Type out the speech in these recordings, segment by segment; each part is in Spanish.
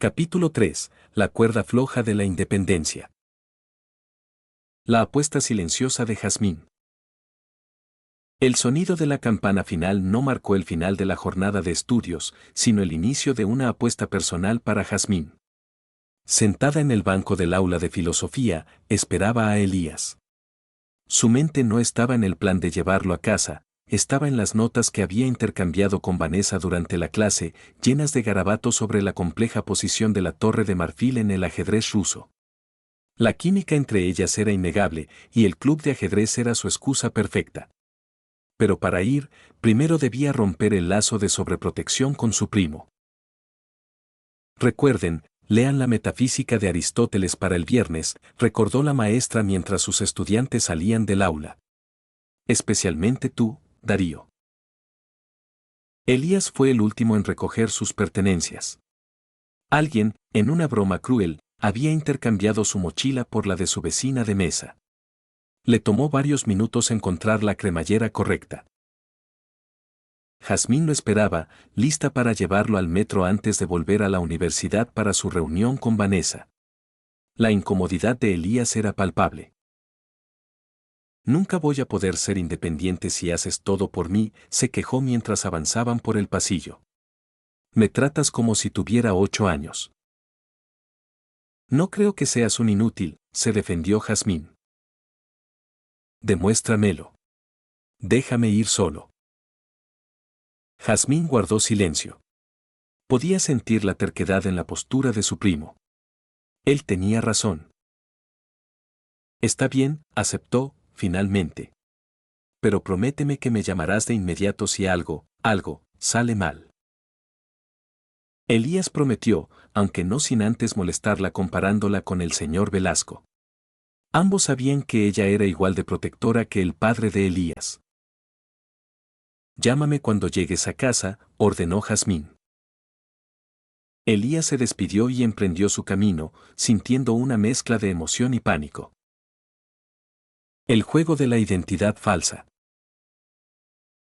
Capítulo 3. La cuerda floja de la independencia. La apuesta silenciosa de Jazmín. El sonido de la campana final no marcó el final de la jornada de estudios, sino el inicio de una apuesta personal para Jazmín. Sentada en el banco del aula de filosofía, esperaba a Elías. Su mente no estaba en el plan de llevarlo a casa, estaba en las notas que había intercambiado con Vanessa durante la clase, llenas de garabatos sobre la compleja posición de la Torre de Marfil en el ajedrez ruso. La química entre ellas era innegable, y el club de ajedrez era su excusa perfecta. Pero para ir, primero debía romper el lazo de sobreprotección con su primo. Recuerden, lean la Metafísica de Aristóteles para el viernes, recordó la maestra mientras sus estudiantes salían del aula. Especialmente tú, Darío. Elías fue el último en recoger sus pertenencias. Alguien, en una broma cruel, había intercambiado su mochila por la de su vecina de mesa. Le tomó varios minutos encontrar la cremallera correcta. Jazmín lo esperaba, lista para llevarlo al metro antes de volver a la universidad para su reunión con Vanessa. La incomodidad de Elías era palpable. Nunca voy a poder ser independiente si haces todo por mí, se quejó mientras avanzaban por el pasillo. Me tratas como si tuviera 8 años. No creo que seas un inútil, se defendió Jazmín. Demuéstramelo. Déjame ir solo. Jazmín guardó silencio. Podía sentir la terquedad en la postura de su primo. Él tenía razón. Está bien, aceptó, finalmente. Pero prométeme que me llamarás de inmediato si algo, sale mal. Elías prometió, aunque no sin antes molestarla comparándola con el señor Velasco. Ambos sabían que ella era igual de protectora que el padre de Elías. Llámame cuando llegues a casa, ordenó Jazmín. Elías se despidió y emprendió su camino, sintiendo una mezcla de emoción y pánico. El juego de la identidad falsa.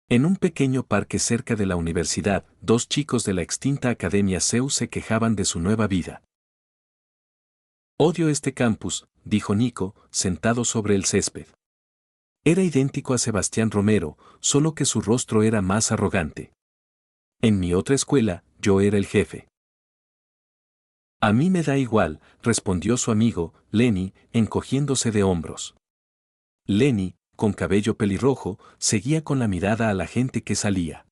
En un pequeño parque cerca de la universidad, 2 chicos de la extinta Academia Zeus se quejaban de su nueva vida. Odio este campus, dijo Nico, sentado sobre el césped. Era idéntico a Sebastián Romero, solo que su rostro era más arrogante. En mi otra escuela, yo era el jefe. A mí me da igual, respondió su amigo, Lenny, encogiéndose de hombros. Lenny, con cabello pelirrojo, seguía con la mirada a la gente que salía.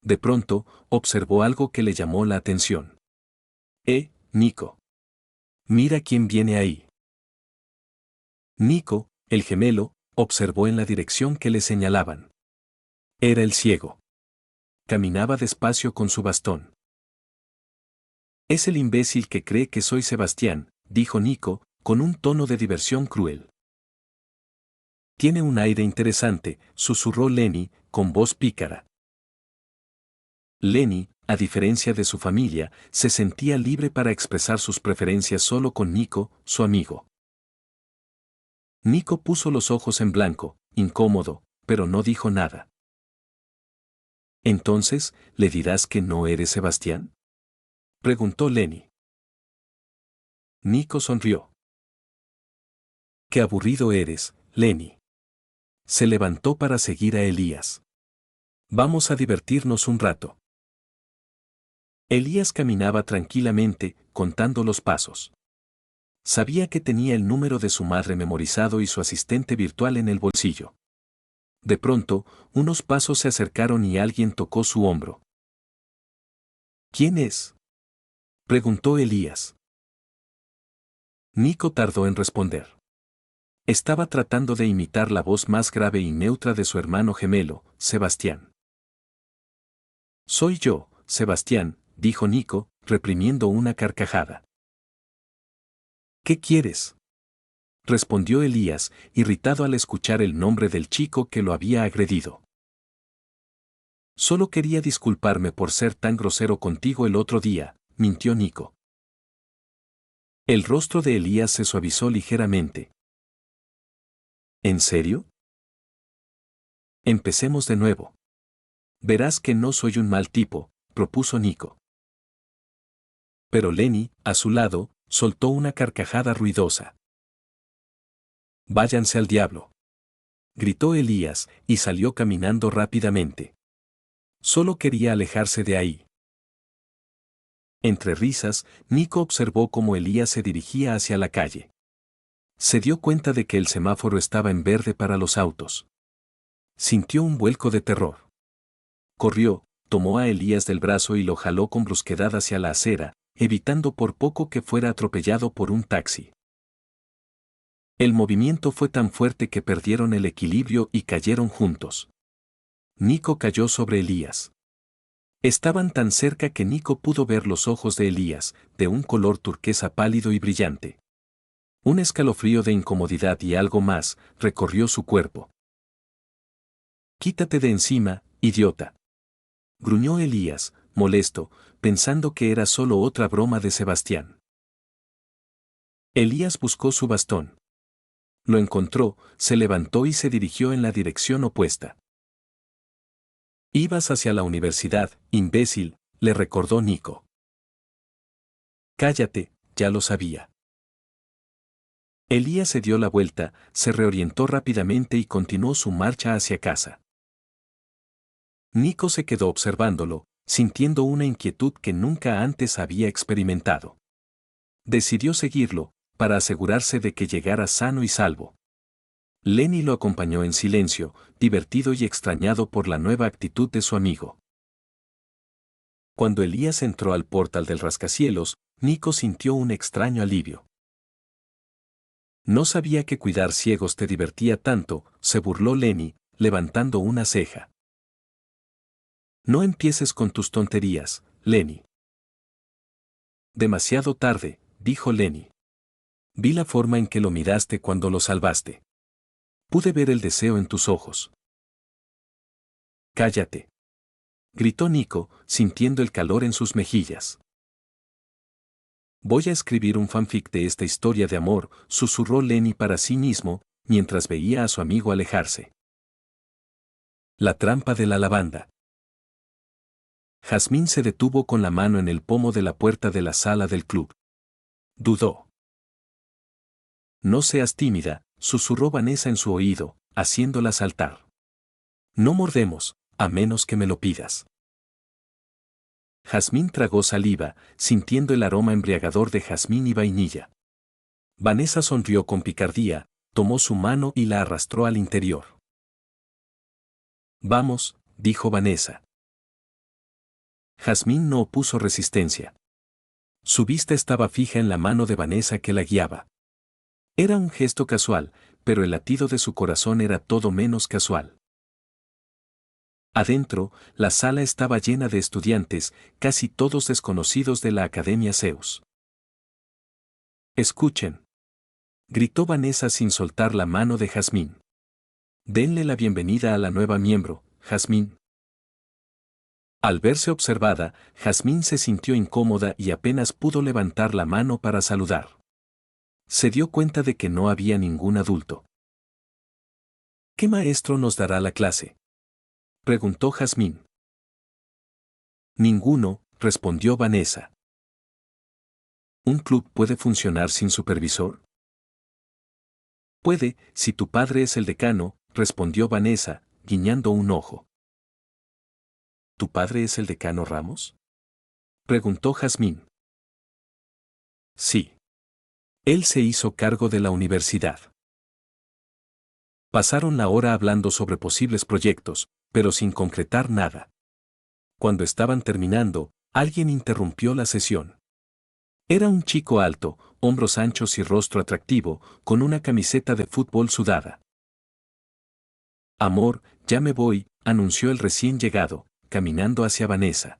De pronto, observó algo que le llamó la atención. Nico. Mira quién viene ahí. Nico, el gemelo, observó en la dirección que le señalaban. Era el ciego. Caminaba despacio con su bastón. Es el imbécil que cree que soy Sebastián, dijo Nico, con un tono de diversión cruel. Tiene un aire interesante, susurró Lenny, con voz pícara. Lenny, a diferencia de su familia, se sentía libre para expresar sus preferencias solo con Nico, su amigo. Nico puso los ojos en blanco, incómodo, pero no dijo nada. ¿Entonces, le dirás que no eres Sebastián?, preguntó Lenny. Nico sonrió. Qué aburrido eres, Lenny. Se levantó para seguir a Elías. Vamos a divertirnos un rato. Elías caminaba tranquilamente, contando los pasos. Sabía que tenía el número de su madre memorizado y su asistente virtual en el bolsillo. De pronto, unos pasos se acercaron y alguien tocó su hombro. ¿Quién es?, preguntó Elías. Nico tardó en responder. Estaba tratando de imitar la voz más grave y neutra de su hermano gemelo, Sebastián. Soy yo, Sebastián, dijo Nico, reprimiendo una carcajada. ¿Qué quieres?, respondió Elías, irritado al escuchar el nombre del chico que lo había agredido. Solo quería disculparme por ser tan grosero contigo el otro día, mintió Nico. El rostro de Elías se suavizó ligeramente. ¿En serio? Empecemos de nuevo. Verás que no soy un mal tipo, propuso Nico. Pero Lenny, a su lado, soltó una carcajada ruidosa. «Váyanse al diablo», gritó Elías, y salió caminando rápidamente. Solo quería alejarse de ahí. Entre risas, Nico observó cómo Elías se dirigía hacia la calle. Se dio cuenta de que el semáforo estaba en verde para los autos. Sintió un vuelco de terror. Corrió, tomó a Elías del brazo y lo jaló con brusquedad hacia la acera, evitando por poco que fuera atropellado por un taxi. El movimiento fue tan fuerte que perdieron el equilibrio y cayeron juntos. Nico cayó sobre Elías. Estaban tan cerca que Nico pudo ver los ojos de Elías, de un color turquesa pálido y brillante. Un escalofrío de incomodidad y algo más recorrió su cuerpo. «Quítate de encima, idiota», gruñó Elías, molesto, pensando que era solo otra broma de Sebastián. Elías buscó su bastón. Lo encontró, se levantó y se dirigió en la dirección opuesta. «Ibas hacia la universidad, imbécil», le recordó Nico. «Cállate, ya lo sabía». Elías se dio la vuelta, se reorientó rápidamente y continuó su marcha hacia casa. Nico se quedó observándolo, sintiendo una inquietud que nunca antes había experimentado. Decidió seguirlo, para asegurarse de que llegara sano y salvo. Lenny lo acompañó en silencio, divertido y extrañado por la nueva actitud de su amigo. Cuando Elías entró al portal del rascacielos, Nico sintió un extraño alivio. «No sabía que cuidar ciegos te divertía tanto», se burló Lenny, levantando una ceja. «No empieces con tus tonterías, Lenny». «Demasiado tarde», dijo Lenny. «Vi la forma en que lo miraste cuando lo salvaste. Pude ver el deseo en tus ojos». «Cállate», gritó Nico, sintiendo el calor en sus mejillas. «Voy a escribir un fanfic de esta historia de amor», susurró Lenny para sí mismo, mientras veía a su amigo alejarse. La trampa de la lavanda. Jazmín se detuvo con la mano en el pomo de la puerta de la sala del club. Dudó. «No seas tímida», susurró Vanessa en su oído, haciéndola saltar. «No mordemos, a menos que me lo pidas». Jazmín tragó saliva, sintiendo el aroma embriagador de jazmín y vainilla. Vanessa sonrió con picardía, tomó su mano y la arrastró al interior. «Vamos», dijo Vanessa. Jazmín no opuso resistencia. Su vista estaba fija en la mano de Vanessa que la guiaba. Era un gesto casual, pero el latido de su corazón era todo menos casual. Adentro, la sala estaba llena de estudiantes, casi todos desconocidos de la Academia Zeus. «Escuchen», gritó Vanessa sin soltar la mano de Jazmín. «Denle la bienvenida a la nueva miembro, Jazmín». Al verse observada, Jazmín se sintió incómoda y apenas pudo levantar la mano para saludar. Se dio cuenta de que no había ningún adulto. «¿Qué maestro nos dará la clase?», preguntó Jazmín. «Ninguno», respondió Vanessa. «¿Un club puede funcionar sin supervisor?». «Puede, si tu padre es el decano», respondió Vanessa, guiñando un ojo. «¿Tu padre es el decano Ramos?», preguntó Jazmín. «Sí. Él se hizo cargo de la universidad». Pasaron la hora hablando sobre posibles proyectos, pero sin concretar nada. Cuando estaban terminando, alguien interrumpió la sesión. Era un chico alto, hombros anchos y rostro atractivo, con una camiseta de fútbol sudada. «Amor, ya me voy», anunció el recién llegado, caminando hacia Vanessa.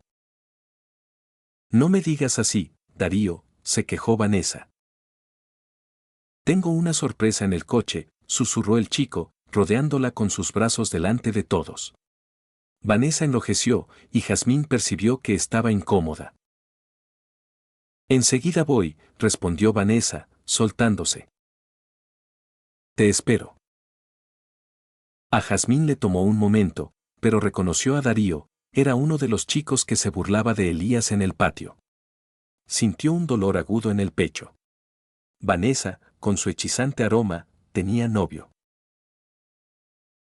«No me digas así, Darío», se quejó Vanessa. «Tengo una sorpresa en el coche», susurró el chico, rodeándola con sus brazos delante de todos. Vanessa enlojeció, y Jazmín percibió que estaba incómoda. «Enseguida voy», respondió Vanessa, soltándose. «Te espero». A Jazmín le tomó un momento, pero reconoció a Darío, era uno de los chicos que se burlaba de Elías en el patio. Sintió un dolor agudo en el pecho. Vanessa, con su hechizante aroma, tenía novio.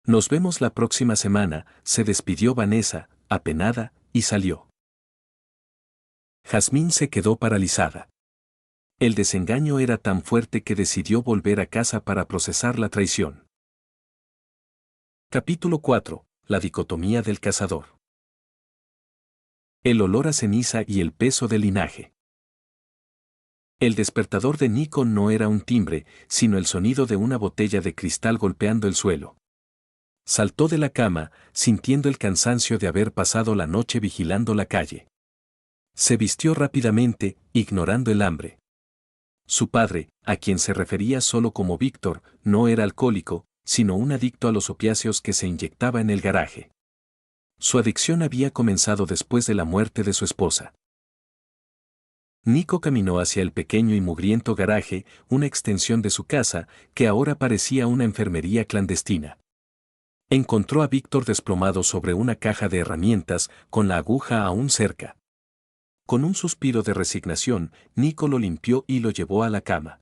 Nos vemos la próxima semana, se despidió Vanessa, apenada, y salió. Jazmín se quedó paralizada. El desengaño era tan fuerte que decidió volver a casa para procesar la traición. Capítulo 4. La dicotomía del cazador. El olor a ceniza y el peso del linaje. El despertador de Nico no era un timbre, sino el sonido de una botella de cristal golpeando el suelo. Saltó de la cama, sintiendo el cansancio de haber pasado la noche vigilando la calle. Se vistió rápidamente, ignorando el hambre. Su padre, a quien se refería solo como Víctor, no era alcohólico, sino un adicto a los opiáceos que se inyectaba en el garaje. Su adicción había comenzado después de la muerte de su esposa. Nico caminó hacia el pequeño y mugriento garaje, una extensión de su casa, que ahora parecía una enfermería clandestina. Encontró a Víctor desplomado sobre una caja de herramientas, con la aguja aún cerca. Con un suspiro de resignación, Nico lo limpió y lo llevó a la cama.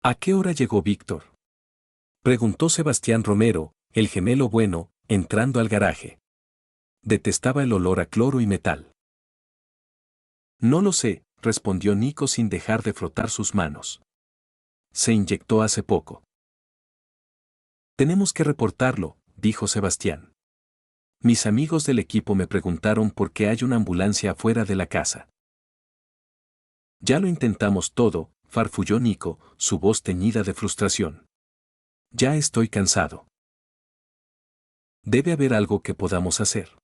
¿A qué hora llegó Víctor?, preguntó Sebastián Romero, el gemelo bueno, entrando al garaje. Detestaba el olor a cloro y metal. No lo sé, respondió Nico sin dejar de frotar sus manos. Se inyectó hace poco. Tenemos que reportarlo, dijo Sebastián. Mis amigos del equipo me preguntaron por qué hay una ambulancia afuera de la casa. Ya lo intentamos todo, farfulló Nico, su voz teñida de frustración. Ya estoy cansado. Debe haber algo que podamos hacer.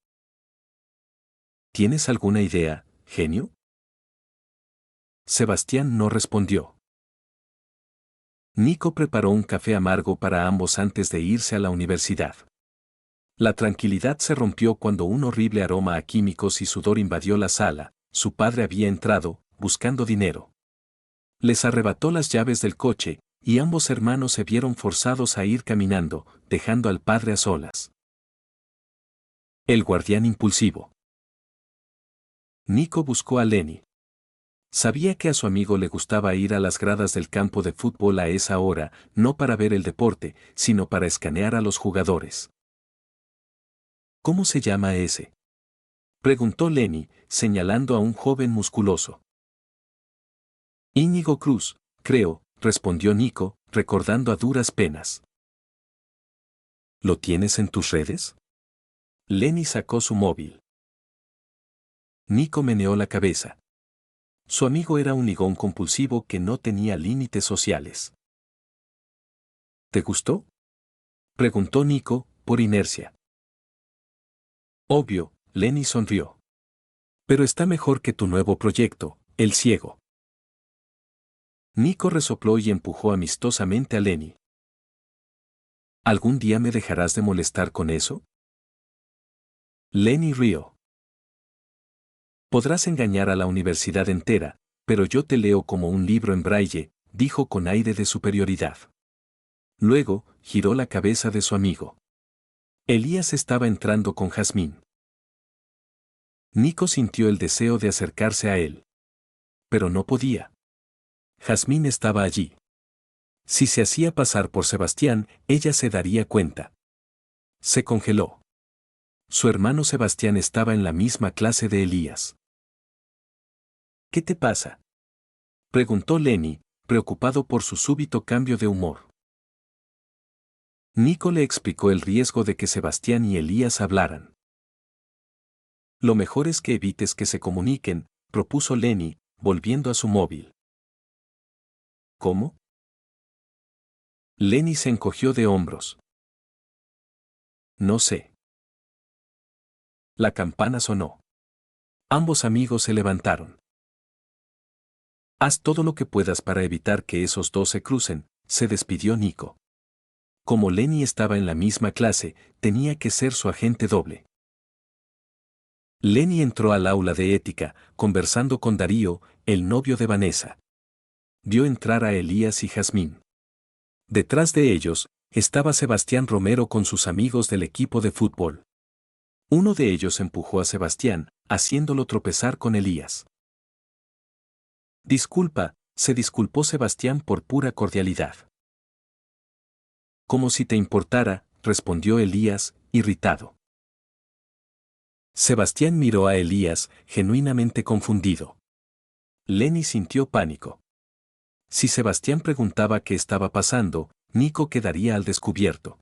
¿Tienes alguna idea, genio? Sebastián no respondió. Nico preparó un café amargo para ambos antes de irse a la universidad. La tranquilidad se rompió cuando un horrible aroma a químicos y sudor invadió la sala. Su padre había entrado, buscando dinero. Les arrebató las llaves del coche, y ambos hermanos se vieron forzados a ir caminando, dejando al padre a solas. El guardián impulsivo. Nico buscó a Lenny. Sabía que a su amigo le gustaba ir a las gradas del campo de fútbol a esa hora, no para ver el deporte, sino para escanear a los jugadores. ¿Cómo se llama ese?, preguntó Lenny, señalando a un joven musculoso. Íñigo Cruz, creo, respondió Nico, recordando a duras penas. ¿Lo tienes en tus redes? Lenny sacó su móvil. Nico meneó la cabeza. Su amigo era un ligón compulsivo que no tenía límites sociales. ¿Te gustó?, preguntó Nico, por inercia. Obvio, Lenny sonrió. Pero está mejor que tu nuevo proyecto, El Ciego. Nico resopló y empujó amistosamente a Lenny. ¿Algún día me dejarás de molestar con eso? Lenny rió. Podrás engañar a la universidad entera, pero yo te leo como un libro en braille, dijo con aire de superioridad. Luego, giró la cabeza de su amigo. Elías estaba entrando con Jazmín. Nico sintió el deseo de acercarse a él. Pero no podía. Jazmín estaba allí. Si se hacía pasar por Sebastián, ella se daría cuenta. Se congeló. Su hermano Sebastián estaba en la misma clase de Elías. ¿Qué te pasa?, preguntó Lenny, preocupado por su súbito cambio de humor. Nico le explicó el riesgo de que Sebastián y Elías hablaran. Lo mejor es que evites que se comuniquen, propuso Lenny, volviendo a su móvil. ¿Cómo? Lenny se encogió de hombros. No sé. La campana sonó. Ambos amigos se levantaron. Haz todo lo que puedas para evitar que esos dos se crucen, se despidió Nico. Como Lenny estaba en la misma clase, tenía que ser su agente doble. Lenny entró al aula de ética, conversando con Darío, el novio de Vanessa. Vio entrar a Elías y Jazmín. Detrás de ellos, estaba Sebastián Romero con sus amigos del equipo de fútbol. Uno de ellos empujó a Sebastián, haciéndolo tropezar con Elías. Disculpa, se disculpó Sebastián por pura cordialidad. Como si te importara, respondió Elías, irritado. Sebastián miró a Elías, genuinamente confundido. Lenny sintió pánico. Si Sebastián preguntaba qué estaba pasando, Nico quedaría al descubierto.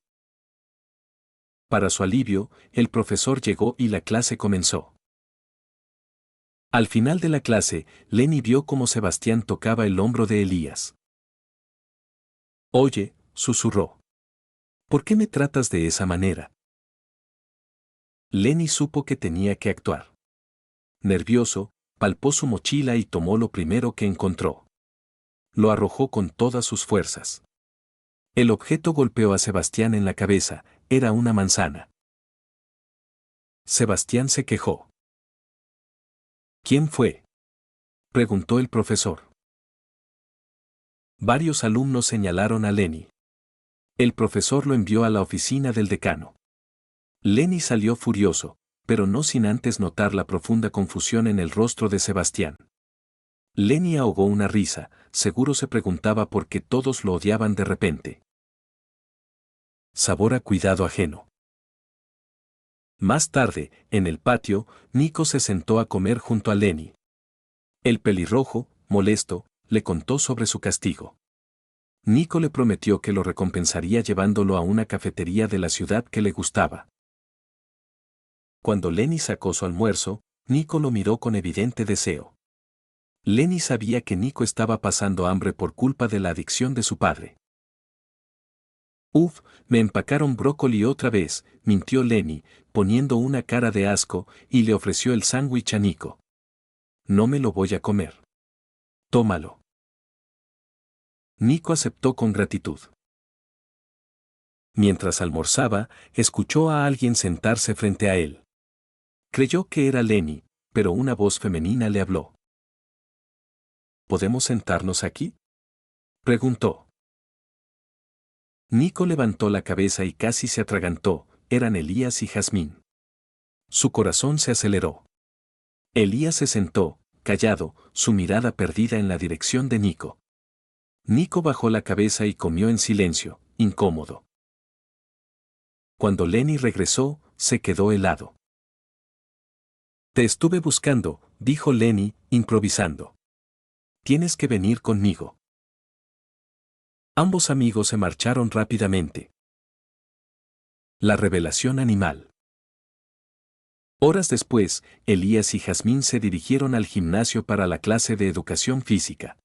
Para su alivio, el profesor llegó y la clase comenzó. Al final de la clase, Lenny vio cómo Sebastián tocaba el hombro de Elías. Oye, susurró. ¿Por qué me tratas de esa manera? Lenny supo que tenía que actuar. Nervioso, palpó su mochila y tomó lo primero que encontró. Lo arrojó con todas sus fuerzas. El objeto golpeó a Sebastián en la cabeza, era una manzana. Sebastián se quejó. ¿Quién fue?, preguntó el profesor. Varios alumnos señalaron a Lenny. El profesor lo envió a la oficina del decano. Lenny salió furioso, pero no sin antes notar la profunda confusión en el rostro de Sebastián. Lenny ahogó una risa, seguro se preguntaba por qué todos lo odiaban de repente. Sabor a cuidado ajeno. Más tarde, en el patio, Nico se sentó a comer junto a Lenny. El pelirrojo, molesto, le contó sobre su castigo. Nico le prometió que lo recompensaría llevándolo a una cafetería de la ciudad que le gustaba. Cuando Lenny sacó su almuerzo, Nico lo miró con evidente deseo. Lenny sabía que Nico estaba pasando hambre por culpa de la adicción de su padre. Uf, me empacaron brócoli otra vez, mintió Lenny, poniendo una cara de asco, y le ofreció el sándwich a Nico. No me lo voy a comer. Tómalo. Nico aceptó con gratitud. Mientras almorzaba, escuchó a alguien sentarse frente a él. Creyó que era Lenny, pero una voz femenina le habló. ¿Podemos sentarnos aquí?, preguntó. Nico levantó la cabeza y casi se atragantó, eran Elías y Jazmín. Su corazón se aceleró. Elías se sentó, callado, su mirada perdida en la dirección de Nico. Nico bajó la cabeza y comió en silencio, incómodo. Cuando Lenny regresó, se quedó helado. Te estuve buscando, dijo Lenny, improvisando. Tienes que venir conmigo. Ambos amigos se marcharon rápidamente. La revelación animal. Horas después, Elías y Jazmín se dirigieron al gimnasio para la clase de educación física.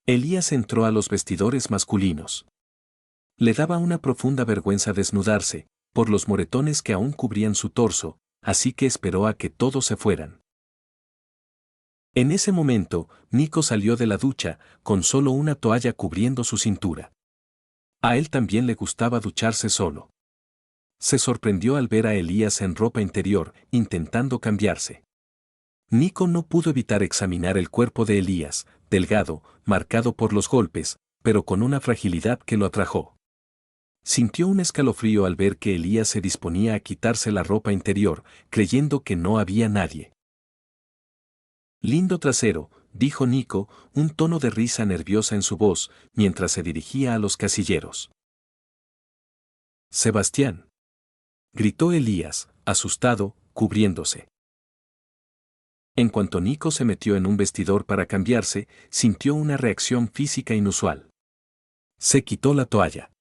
Elías entró a los vestidores masculinos. Le daba una profunda vergüenza desnudarse, por los moretones que aún cubrían su torso, así que esperó a que todos se fueran. En ese momento, Nico salió de la ducha, con solo una toalla cubriendo su cintura. A él también le gustaba ducharse solo. Se sorprendió al ver a Elías en ropa interior, intentando cambiarse. Nico no pudo evitar examinar el cuerpo de Elías, delgado, marcado por los golpes, pero con una fragilidad que lo atrajo. Sintió un escalofrío al ver que Elías se disponía a quitarse la ropa interior, creyendo que no había nadie. Lindo trasero, dijo Nico, un tono de risa nerviosa en su voz, mientras se dirigía a los casilleros. Sebastián, gritó Elías, asustado, cubriéndose. En cuanto Nico se metió en un vestidor para cambiarse, sintió una reacción física inusual. Se quitó la toalla.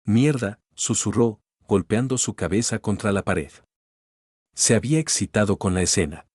Mierda, susurró, golpeando su cabeza contra la pared. Se había excitado con la escena.